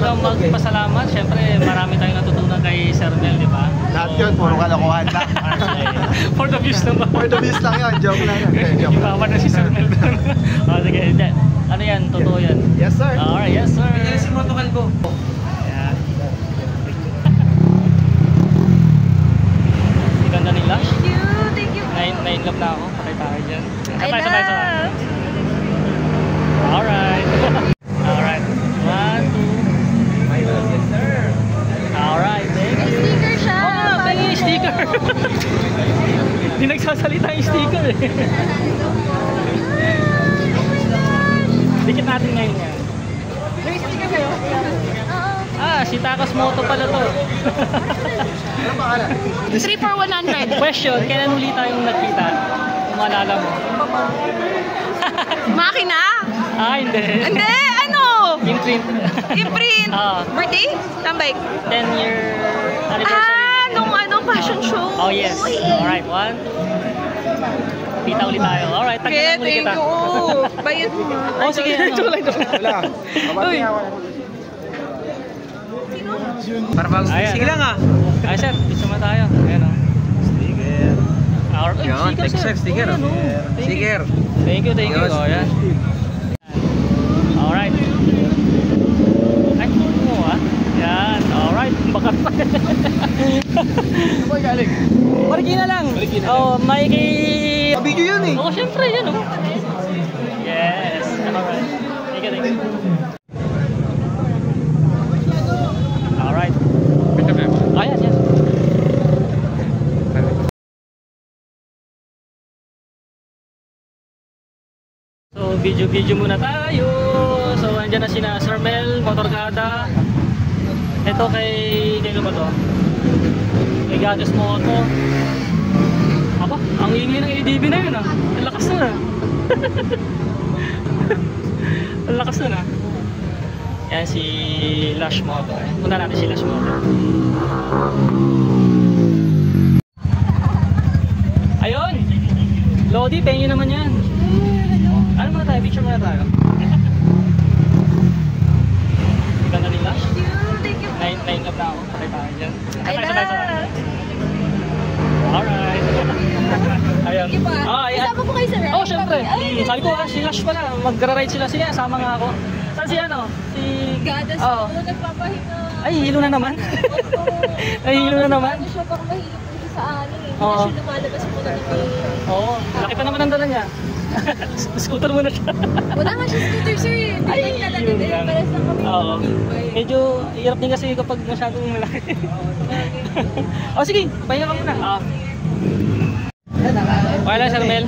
lang magpasalamat. Siyempre, marami tayong natutunan kay Sir Mel, di ba? Lahat yun, puro kalokohan lang. For the views lang ba? For the views lang yun, joke lang yun. Joke lang. Ibawan na si Sir Mel doon. O, sige, hindi. Ano yan? Totoo yan. Yes, sir. Alright, yes, sir. Yes, si Motocal ko. Ayan. Ganda nila. Thank you. Na-inlove na ako. Patay tayo dyan. I love. Alright. Alright. 1, 2. Yes, sir. Alright, thank May you. sticker siya. Oo nga, may sticker. Hindi nagsasalita yung sticker eh. Dikit natin ngayon yan. May sticker kayo? Oo. Ah, si Takos Moto pala to. Ano pangalan? 3 for 100. Question, kailan uli tayong nagkita? Kung maalala mo. Makina? Ah, hindi. Hindi, ano? Imprint. Imprint. Birthday? Tambay. 10-year anniversary. Nung fashion show. Oh, yes. Alright, 1, 2. Kita ulit tayo. Alright, Okay, tagyan ulit thank kita. you. Bayad mo. Oh, sige. Wala. Uy. Para bago Ayan. sige lang ah. Ay, sir. Gusto mo tayo. Ayan o. Sticker. Yun, sticker. Ayan, oh. Sticker. Thank you, thank you. Ayos. Oh, yan. Alright. Ay, mo ah. Yan. Alright. Bakat pa. Ano ba galing? Marikina lang. Oh, may kay... Video yun eh. Oh, syempre yan oh. Yes. Alright. Thank you, thank you. Alright. Ayan, yan. So, video muna tayo. So, andyan na sina Sir Mel, Motorkada. Ito kay ba to? Kay Gatos Moto. Aba, ang ingay ng ADB na yun ah. Ang lakas na. Ang lakas na. Yan si Lush Moto. Punta natin si Lush Moto. Ayun! Lodi, pengen naman yan. Ano muna tayo? Picture muna tayo. Ganda ni Lush. Thank you. Nine up na ako. Patay tayo dyan. I love. Alright. Ayan. Kasama po kayo sa ride? Oh, syempre. Sabi ko, si Lush pala. Mag-ride sila. Sige, sama nga ako. Saan si ano? Si... Gadas Oo. po, nagpapahinga. Ay, hilo na naman. Ay, hilo na naman. Ano siya, baka mahilo po siya sa ani. Hindi Oo. na siya lumalabas po na Oo. Laki pa naman ang dala niya. Scooter muna siya. Wala nga siya scooter, sir. Ay, Bike na lang yun din. lang. Pares lang kami. Oo. Medyo hirap din kasi kapag masyadong malaki. O sige, pahinga ka muna. Okay lang, Sir Mel.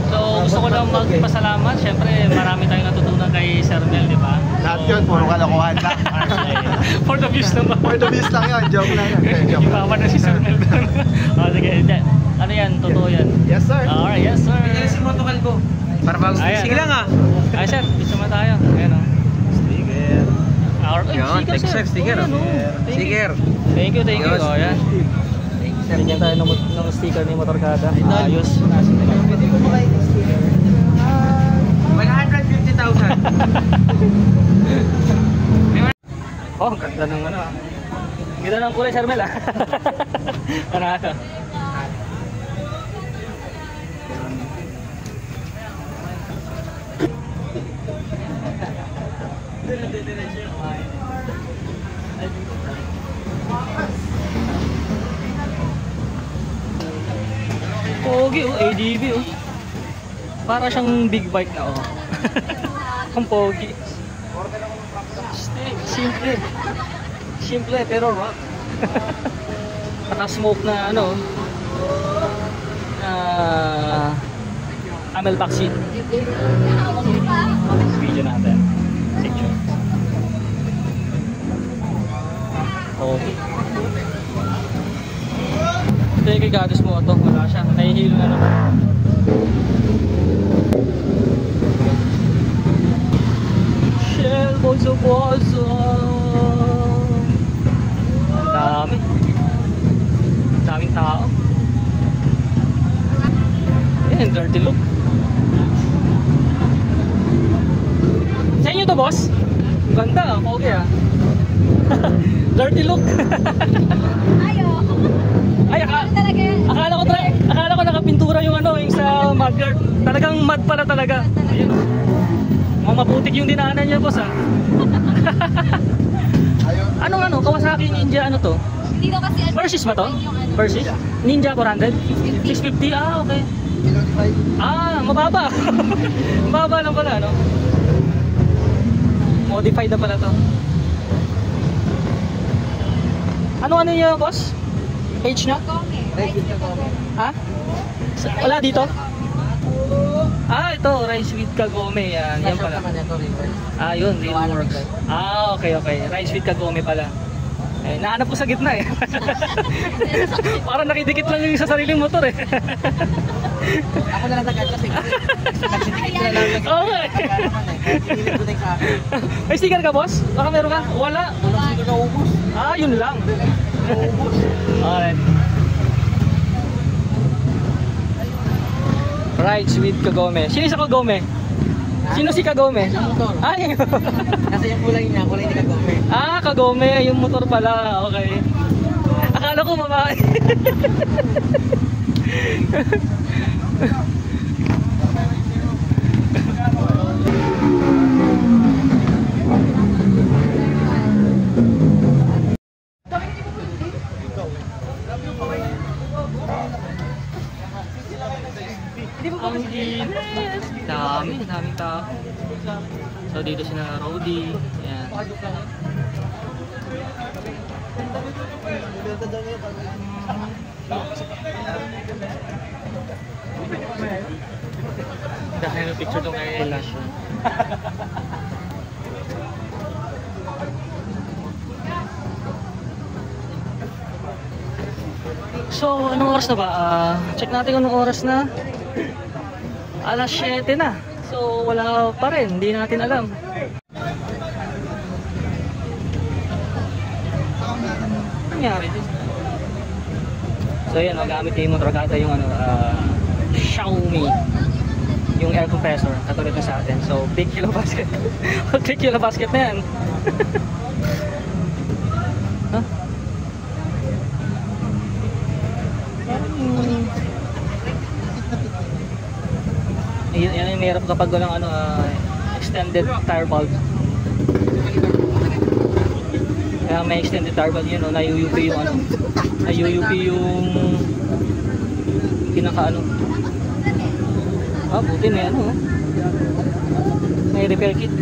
So, gusto ko lang magpasalamat. Siyempre, marami tayong natutunan kay Sir Mel, di ba? Lahat yun, puro kalokohan lang. For the views lang ba? For the views lang yun, joke lang yun. Joke lang. Ibawan na si Sir Mel doon. O, sige, hindi. Ano yan? Totoo yan. Yes, sir. Alright, yes, sir. Yes, si Motocal ko. Para bago sige lang ah. Ay, sir. Gusto mo tayo. Ayan o. Sticker. Yun, Sticker, sir. sticker. Oh, yan, oh. Sticker. Thank you, thank you. Ayos. O, yan. Bigyan tayo ng sticker ni Motorkada. Ayos. 150,000. Oh, ang ganda ng ano ah. Ganda ng kulay, Sir Mel ah. Ano ito? Pogi oh, ADV oh. Para siyang big bike na oh. Ang pogi. Simple. Simple pero rock. Naka-smoke na ano. Camelback seat. Video natin. Picture. Okay. Ito yung kay Gatos Moto. Wala siya. Nahihilo na naman. Shell, bozo. Ang dami. Daming tao. Ayan, dirty look. Sa inyo to, boss? ganda, pogi ah. Dirty look. Ayo. Ay, Talaga yan. akala ko nakapintura yung ano, yung sa mudguard. Talagang mud pala talaga. Ayun. Mga maputik yung dinaanan niya, boss ah. Anong Kawasaki Ninja ano to? Dito kasi ano. Versys ba to? yung ano. Versys? Ninja 400? 650? Ah, okay. Ah, mababa. Mababa lang pala, no? Modified na pala to. Ano niya, boss? Age na? Ha? Wala dito? Ah, ito, Rice with Kagome. Yan pala. Ah, yun, Dreamworks. Ah, okay. Rice with Kagome pala. Eh, nahanap ko sa gitna eh. Parang nakidikit lang yung sa sariling motor eh. Ako na lang tagad kasi. Nagsitikit na lang. Okay. May sticker ka, boss? Baka meron ka? Wala. Walang sino na ubos. Ah, yun lang. Alright. Rides with Kagome. Sino sa Kagome? Sino si Kagome? Ay. Kasi yung kulay niya, kulay ni Kagome. Ah, Kagome. Yung motor pala. Okay. Akala ko babae. Ang linis. Daming tao. So dito si na Rody. Yan. Dahil yung picture doon kay Elash. So, anong oras na ba? Check natin kung anong oras na. Alas 7 na. So, wala pa rin. Hindi natin alam. Ano nangyari? So, yan. Gamit yung Motorkada yung Xiaomi. Yung air compressor. Katulad na sa atin. So, big kilo basket. Big kilo basket na yan. Huh? Yan yung mayroon kapag walang extended tire valve. Kaya may extended tire valve yun, na-UUP yung na-UUP yung pinaka buti may may repair kit.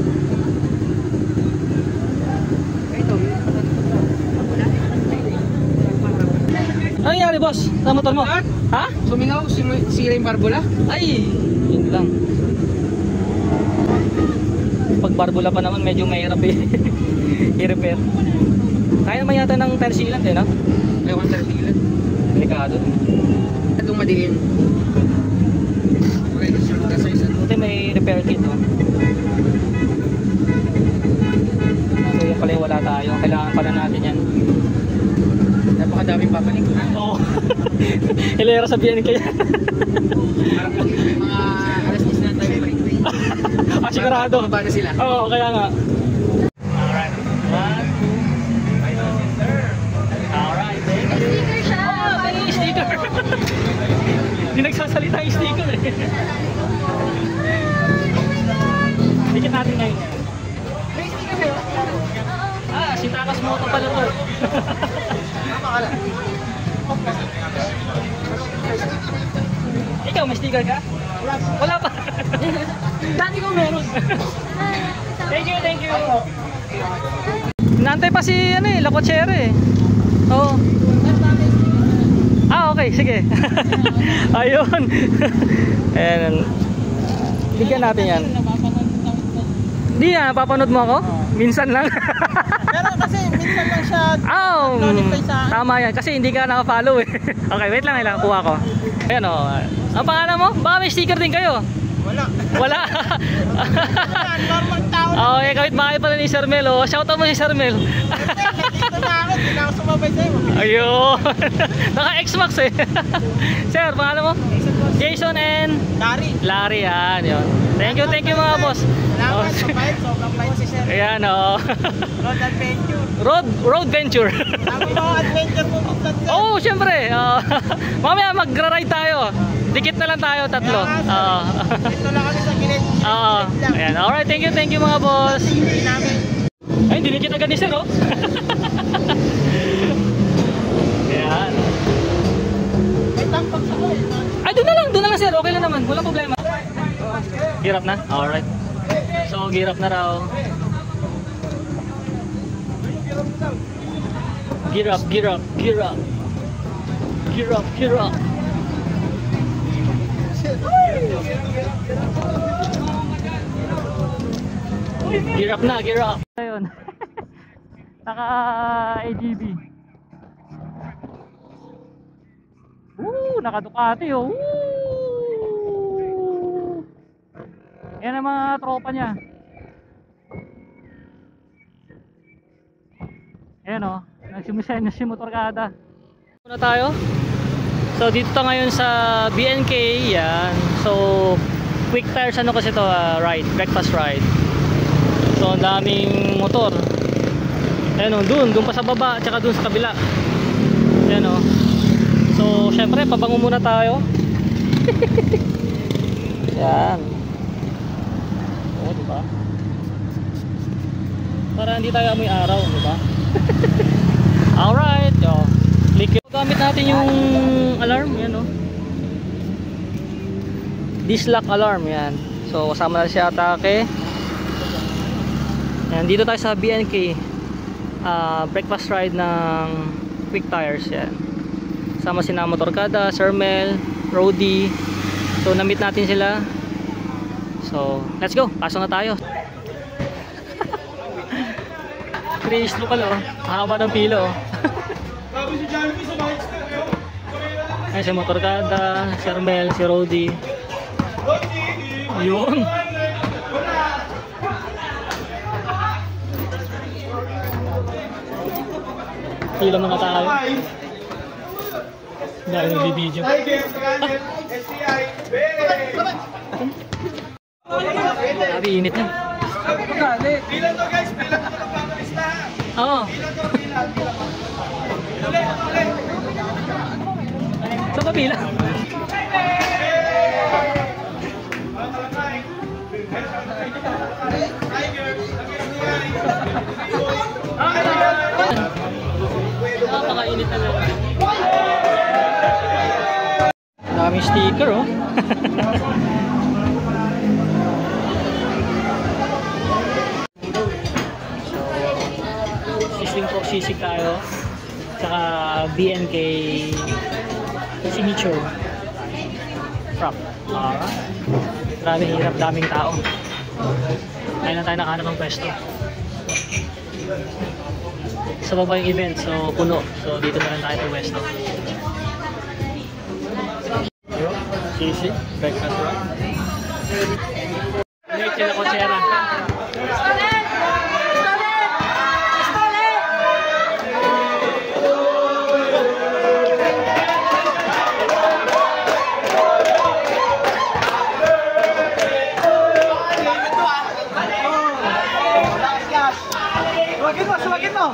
Ano nangyari, boss? Sa motor mo? Ha? Sumingaw, sira yung barbola? Ay, yun lang. Pag barbula pa naman, medyo mahirap i-repair. Kaya naman yata ng tire sealant no? Ewan sa silat. Delikado. At umadiin. Buti may repair kit, no? So yun pala yung wala tayo. Kailangan pala natin yan. Napakadaming papanik. Oo. Hilera sabihin kaya. Parang mga alas 10 na tayo balik. Sigurado. Baba na sila. Oo, kaya nga. Alright. Alright. Sticker siya. May sticker. Hindi nagsasalita yung sticker eh. Dikit natin ngayon yan. May sticker kayo? Si Takas Moto pala to. Ikaw, may sticker ka? Wala pa. Dati ko meron. Thank you. Nantay pa si Lacochera eh. Oo. Ah, okay, sige. Ayun. Ayan. Bigyan natin yan. Hindi papanood mo ako? Minsan lang. Pero kasi minsan lang siya notify sa akin. Tama yan, kasi hindi ka naka-follow eh. Okay, wait lang, kuha ko. Ayan o. Ang pangalan mo? Baka may sticker din kayo? Wala? normal tao. Okay, kahit bakit pala ni Sir Mel. Shoutout mo si Sir Mel. Dito na ako, hindi na ako sumabay sa'yo. Ayun. Naka-X-Max eh. Sir, pangalan mo? Jason and Larry. yan, yun. Thank you mga boss. Salamat, mabait. Sobrang bait si sir. Ayan, oh. Road adventure. Road venture. Sabi mo, adventure mo minsan sir. Oh, syempre. Mamaya magra-ride tayo. Dikit na lang tayo, tatlo. Dito lang kami sa gilid. Ayan. Alright, thank you mga boss. Hindi namin. Ay, dinikit agad ni sir, oh. Ayan. May tampak sa ko. Ay, doon na lang sir. Okay lang naman. Walang problema. Hirap na? Alright. So, hirap na raw. Gear up. Gear up. Ayun. Naka AGV. Naka Ducati, oh. Yan ang mga tropa niya. Ayan, oh. Nagsimusen na si Motorkada. Muna tayo. So dito tayo ngayon sa BNK. Yan. So quick tires ano kasi to, ride, breakfast ride. So ang daming motor. Ayan, oh, dun pa sa baba, tsaka dun sa kabila. Ayan, oh. So syempre pabango muna tayo. Yan. Oh, diba? Para hindi tayo amoy araw, diba? Alright, oh. Click. Gamit natin yung alarm, yan, oh. Dislock alarm, yan. So kasama na si Atake. Yan, dito tayo sa BNK. Breakfast ride ng quick tires, yan. Sama sina Motorkada, Sir Mel, Rody. So na-meet natin sila. So let's go, pasok na tayo. Trace lo pala, oh. Haba ng pilo, oh. Ay, si Motorkada, Sir Mel, si Rody. Ayun. Pila mga tayo. Dahil nagbibideo. Sabi, init na. Bilang to guys, bilang to pagpapalista ha. Oo. Sa pabila. Napakainit na lang. Daming sticker, oh. Sisig tayo, saka BNK signature prop. Maraming hirap, daming tao. Ngayon na tayo nakahanap ng pwesto. Sa baba yung event, so puno. So dito na lang tayo ng pwesto. Sisig, breakfast wrap. Leche na kotsera. Suwagin mo!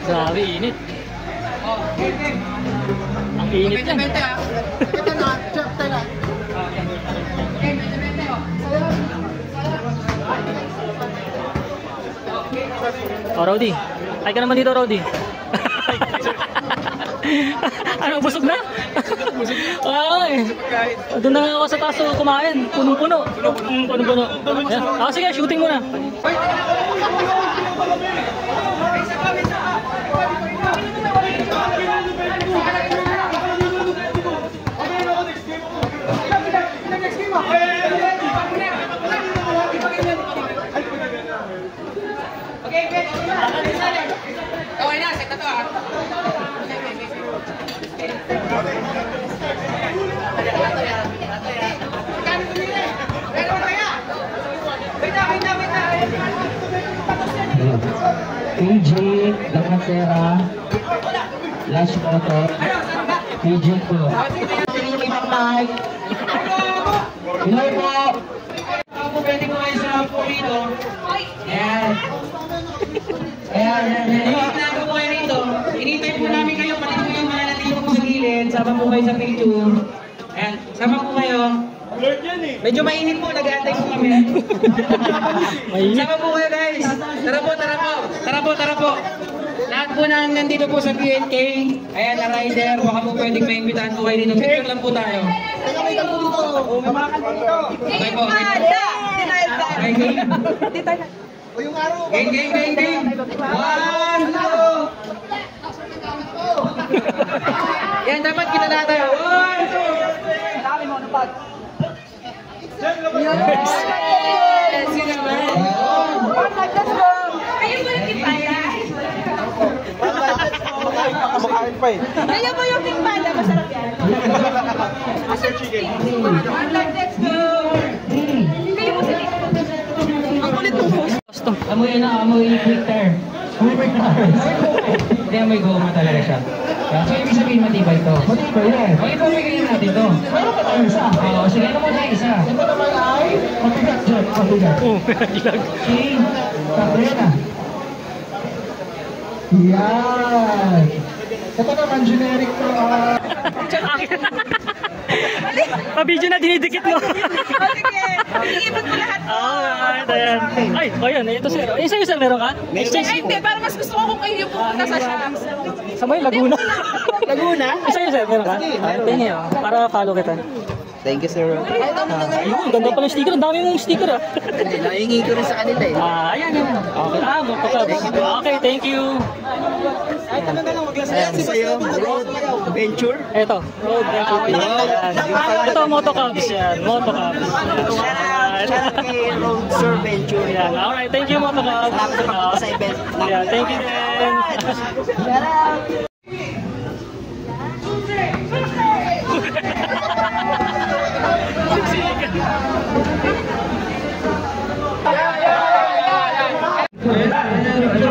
Grabe, init. Ang init yan. Ito na, chef tayo. Oh, Rody. Ay ka naman dito, Rody. Ano, busog na? Ay, doon na ako sa taso kumain. Punong-puno. Punong-puno. Sige, shooting muna. Okay na, set na to ah. AJ, Damacera. Last motor. Pigeon po. Sige yung ibang mic. Pinoy po. Ako pwede ko kayo sa po rito. Ayan. Ayan. Hinihintay po kayo rito. Hinihintay po namin kayo. Pati po yung mga nandito po sa gilid. Sama po kayo sa picture. Ayan. Sama po kayo. Medyo mainit po. Nag-aantay po kami. Sama po kayo guys. Tara po, tara po. Tara po, tara po. Lahat po na nandito po sa PNK. Ayan na rider. Baka po pwedeng maimbitahan po kayo dito. Picture lang po tayo. Okay po. Okay, game. Game. 1, 2. Yan, dapat kita na tayo. 1, 2. Dami mo, napag. Yes! Yun naman. Ayun mo yung timpala. Kumakain pa eh. Ayun mo yung timpala. Masarap yan. Masarap chicken. Let's go. Kayo mo sila. Ang kulit ng host. Amoy na, amoy quicker. Hindi, amoy goma talaga siya. So, ibig sabihin matibay ito. Matibay yan. O, ipamigay natin ito. Meron pa tayo isa. Oo, sige na muna isa. Ito naman ay matigat dyan. Matigat. Oo, naglag. Okay. Tapos yan ah. Yan. Ito naman generic to. Pa-video na dinidikit mo. Sige. Iibot mo lahat. Alright, ayan. Ay, o yun, ito sir. Eh, sa'yo sir, meron ka? Ay, hindi. Parang mas gusto ko kung kayo yung pupunta sa Shams. Sa may Laguna. Laguna? Eh, sa'yo sir, meron ka? Tingin nyo, para follow kita. Thank you, sir. Ayun, ganda pala yung sticker. Ang dami mong sticker ah. Nahingi ko rin sa kanila eh. Ayan, yan. Okay. Motocabs. Okay, thank you. Ayan, sa'yo, road venture. Ito, road venture. Ayan. Ito, Motocabs yan. Motocabs. Shout out kay Road Sir Venture. Ayan. Alright, thank you Motocabs. Salamat sa pagpunta sa event. Yeah, thank you din. Shout out!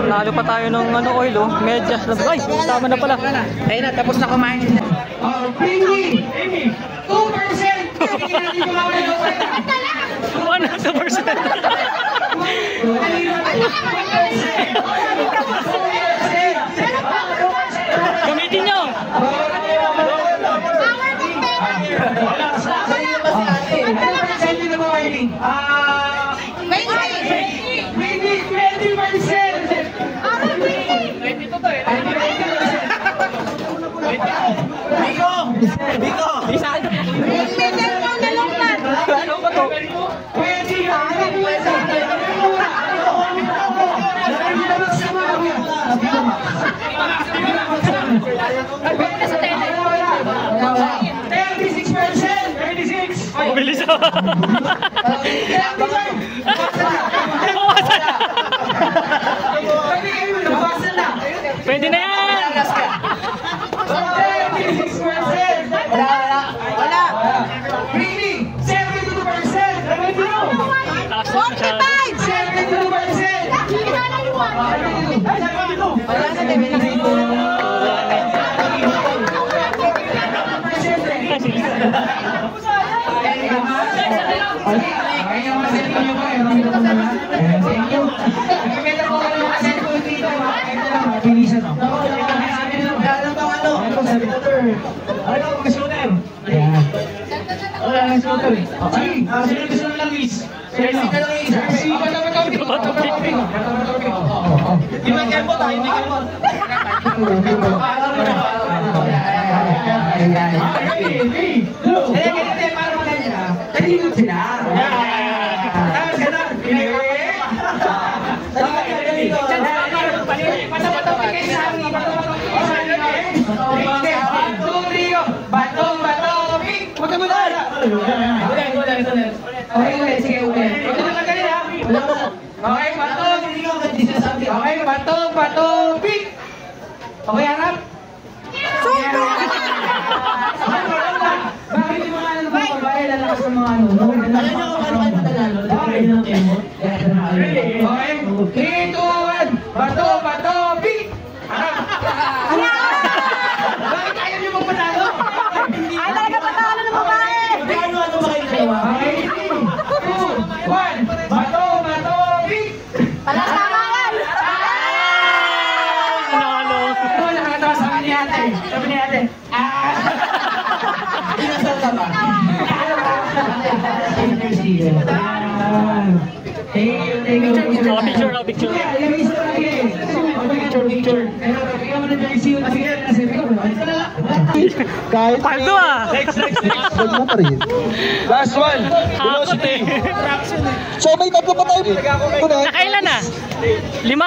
Lalo pa tayo ng oil oh. Medyas lang. Ay, tama na pala. Ayun na, tapos na kumain. Oh, Pinky! 2%! Hindi ko mawala yung 100%. Gamitin nyo. Biko! Bisan! Ano ba to? Bilis ako. Pwede na yan! Wala! Really? 72%! Taas na masyado. 72%! Wala na, demi na ito. Okay, bato, pick! Okay, harap! Bakit yung mga ano mga babae lalakas ng mga ano? Alam nyo kung ano kayo matalalo? Okay, 3, 2, 1! Bato, pick! Harap! One. Bato, bato. Palakpakan! Nanalo. Ano, nakatawa sabi ni ate. Sabi ni ate. Inasal ka ba? Thank you. Oh, picture, oh, picture. Ilagay sa lagi. Picture. Bigyan mo na jersey yun. Kahit Paldo ah. Huwag mo pa rin. Last one. Hakot eh. So may tatlo pa tayo. Nakailan na? 5?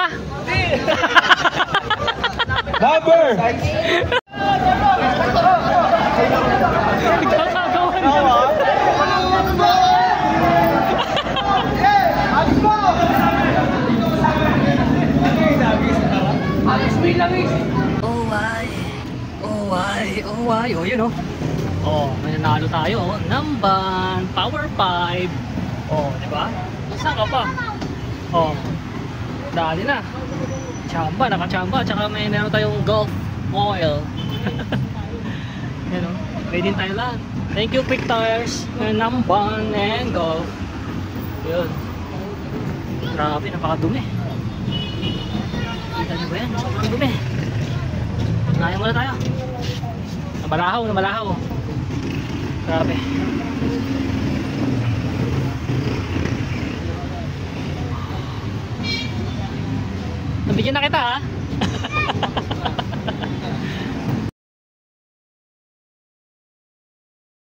Number. Oh, yun oh. Oh, may nanalo tayo oh. Namban, Power 5. Oh, di ba? Saan ka pa? Oh. Dali na. Chamba, nakachamba. Tsaka may meron tayong golf oil. Yan oh. Ready tayo lahat. Thank you, Quick Tires, Namban, and golf. Yun. Grabe, napakadumi. Kita niyo ba yan? Sobrang dumi. Kaya muna tayo. Namalahaw. Grabe. Nabigyan na kita ha.